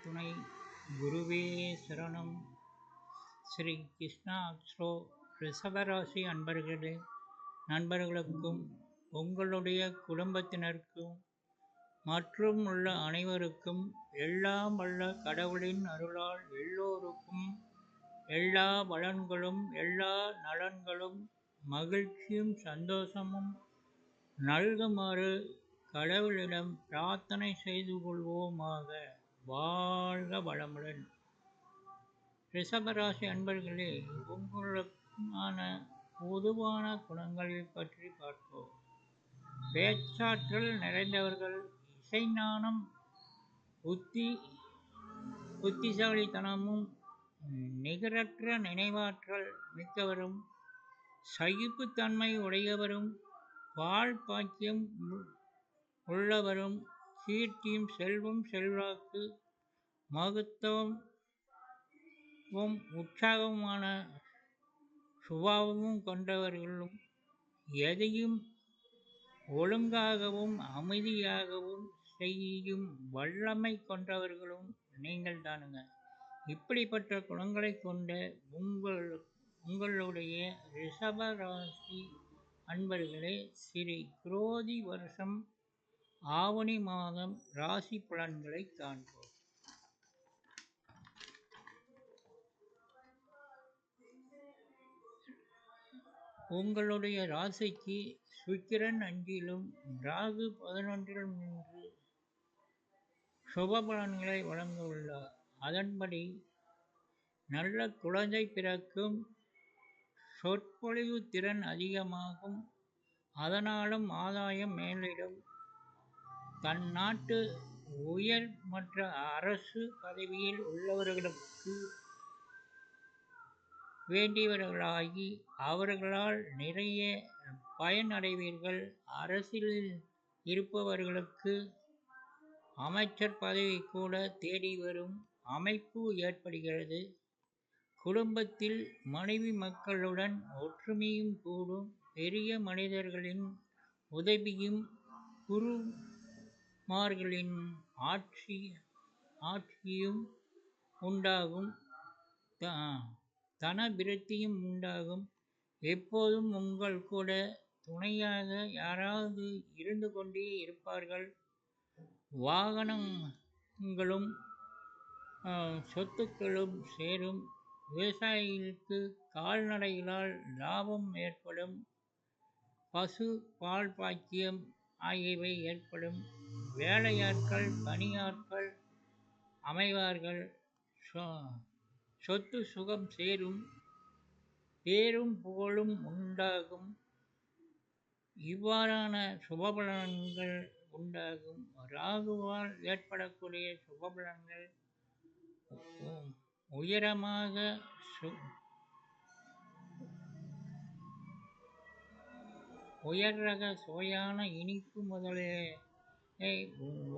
துணை. குருவே சரணம். ஸ்ரீ கிருஷ்ணா அக்ஸ்ட்ரோ. ரிஷபராசி நண்பர்களுக்கும் உங்களுடைய குடும்பத்தினருக்கும் மற்றும் உள்ள அனைவருக்கும் எல்லாம் வல்ல கடவுளின் அருளால் எல்லோருக்கும் எல்லா பலன்களும் எல்லா நலன்களும் மகிழ்ச்சியும் சந்தோஷமும் நல்குமாறு கடவுளிடம் பிரார்த்தனை செய்து கொள்வோமாக. வாழ்க வளமுடன். ரிஷபராசி அன்பர்களே, உங்களுக்கான பொதுவான குணங்களை பற்றி பார்ப்போம். பேச்சாற்றல் நிறைந்தவர்கள், இசைஞானம், புத்திசாலித்தனமும் நிகரற்ற நினைவாற்றல் மிக்கவரும், சகிப்புத்தன்மை உடையவரும், பால் பாக்கியம் உள்ளவரும், கீர்த்தியும் செல்வம் செல்வாக்கு மகத்துவம் உற்சாகமான சுபாவமும் கொண்டவர்களும், எதையும் ஒழுங்காகவும் அமைதியாகவும் செய்யும் வல்லமை கொண்டவர்களும் நீங்கள் தானுங்க. இப்படிப்பட்ட குணங்களை கொண்ட உங்களுடைய ரிஷபராசி அன்பர்களே, ஸ்ரீ குரோதி வருஷம் ஆவணி மாதம் ராசி பலன்களை காண்போம். உங்களுடைய ராசிக்கு சுக்கிரன் 5லும் ராகு 11ல் நின்று சுப பலன்களை வழங்க உள்ளார். அதன்படி நல்ல குழந்தை பிறக்கும், சொற்பொழிவு திறன் அதிகமாகும், அதனாலும் ஆதாயம் மேலிடும். தன் நாட்டு உயர் மற்ற அரசு பதவியில் உள்ளவர்களுக்கு வேண்டியவர்களாகி அவர்களால் நிறைய பயனடைவீர்கள். அரசியலில் இருப்பவர்களுக்கு அமைச்சர் பதவி கூட தேடி வரும் அமைப்பு ஏற்படுகிறது. குடும்பத்தில் மனைவி மக்களுடன் ஒற்றுமையும் கூடும். பெரிய மனிதர்களின் உதவியும் குருமார்களின் ஆட்சியும் உண்டாகும். தனபிருத்தியும் உண்டாகும். எப்போதும் உங்கள் கூட துணையாக யாராவது இருந்து கொண்டே இருப்பார்கள். வாகனங்களும் சொத்துக்களும் சேரும். விவசாயிகளுக்கு கால்நடைகளால் லாபம் ஏற்படும். பசு பால் பாக்கியம் ஆகியவை ஏற்படும். வேலையாட்கள் பணியாட்கள் அமைவார்கள். சொத்து சுகம் சேரும். பேரும் புகழும் உண்டாகும். இவ்வாறான சுபபலன்கள் உண்டாகும். ராகுவால் ஏற்படக்கூடிய சுபபலன்கள் உயர் ரக சுவையான இனிப்பு முதலிய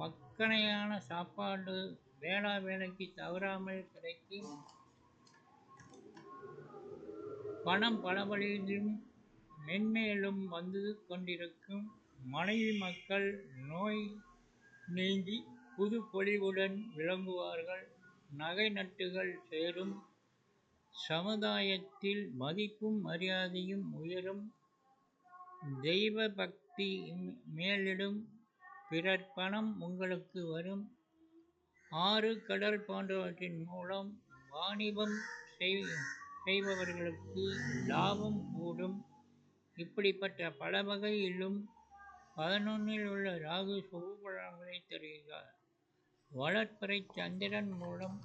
வக்கணையான சாப்பாடு வேளாவேளைக்கு தவறாமல் கிடைக்கும். பணம் பல வழியிலும் மென்மேலும் வந்து கொண்டிருக்கும். மனைவி மக்கள் நோய் நீங்கி புது பொலிவுடன் விளங்குவார்கள். நகை நட்டுகள் சேரும். சமுதாயத்தில் மதிப்பும் மரியாதையும் உயரும். தெய்வ பக்தி மேலிடும். பிறர் பணம் உங்களுக்கு வரும். ஆறு கடல் போன்றவற்றின் மூலம் வாணிபம் செய்பவர்களுக்கு லாபம் கூடும். இப்படிப்பட்ட பல வகையிலும் 11ல் உள்ள ராகு சுபபலன்களை தருகிறார். வளர்ப்பறை சந்திரன் மூலம்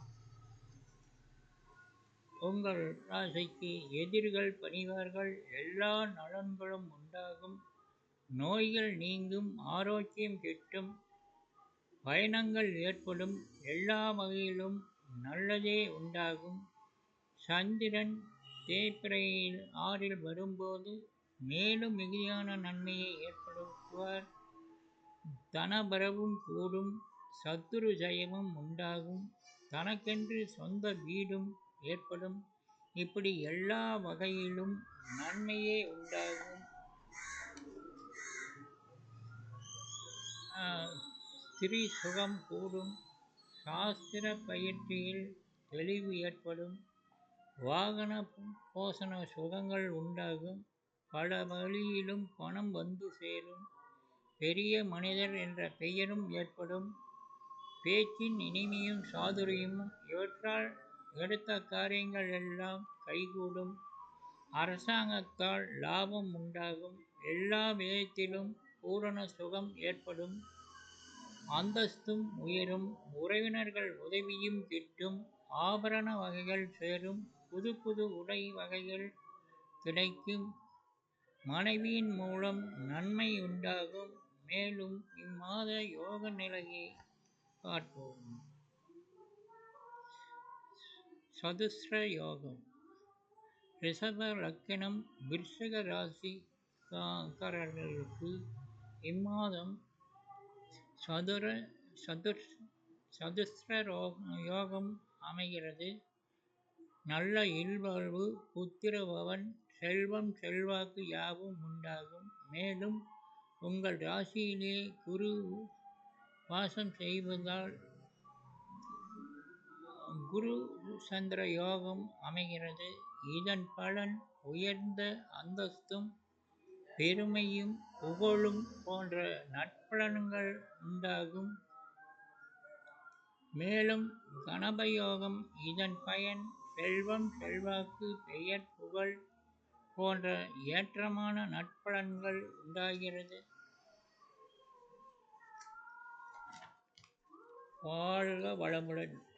உங்கள் ராசிக்கு எதிரிகள் பணிவார்கள். எல்லா நலன்களும் உண்டாகும். நோய்கள் நீங்கும். ஆரோக்கியம் கிட்டும். பயணங்கள் ஏற்படும். எல்லா வகையிலும் நல்லதே உண்டாகும். சந்திரன் தேய்பிறையில் 6ல் வரும்போது மேலும் மிகுதியான நன்மையை ஏற்படுத்துவார். தனபரவும் கூடும். சத்துரு ஜெயமும் உண்டாகும். தனக்கென்று சொந்த வீடும் ஏற்படும். இப்படி எல்லா வகையிலும் நன்மையே உண்டாகும். ஸ்திரீ சுகம் கூடும். சாஸ்திர பயிற்சியில் தெளிவு ஏற்படும். வாகன போசன சுகங்கள் உண்டாகும். பல வழியிலும் பணம் வந்து சேரும். பெரிய மனிதர் என்ற பெயரும் ஏற்படும். பேச்சின் இனிமையும் சாதுரியமும் இவற்றால் எடுத்த காரியங்கள் எல்லாம் கைகூடும். அரசாங்கத்தால் லாபம் உண்டாகும். எல்லா விதத்திலும் பூரண சுகம் ஏற்படும். அந்தஸ்தும் உயரும். உறவினர்கள் உதவியும் கிட்டும். ஆபரண வகைகள் சேரும். புது புது உடை வகைகள் கிடைக்கும். மனைவியின் மூலம் நன்மை உண்டாகும். மேலும் இம்மாத யோக நிலையை பார்ப்போம். சதுஸ்ர யோகம். ரிஷப லக்னம் விருச்சிக ராசிக்காரர்களுக்கு இம்மாதம் சதுஸ்ர யோகம் அமைகிறது. நல்ல இல்வாழ்வு, புத்திர பவன், செல்வம் செல்வாக்கு யாவும் உண்டாகும். மேலும் உங்கள் ராசியிலே குரு வாசம் செய்வதால் குரு சந்திர யோகம் அமைகிறது. இதன் பலன் உயர்ந்த அந்தஸ்தும் பெருமையும் புகழும் போன்ற நற்பலன்கள் உண்டாகும். மேலும் கணபயோகம். இதன் பயன் செல்வம் செல்வாக்கு பெயர் புகழ் போன்ற ஏற்றமான நற்பலன்கள் உண்டாகிறது. வாழ்க வளமுடன்.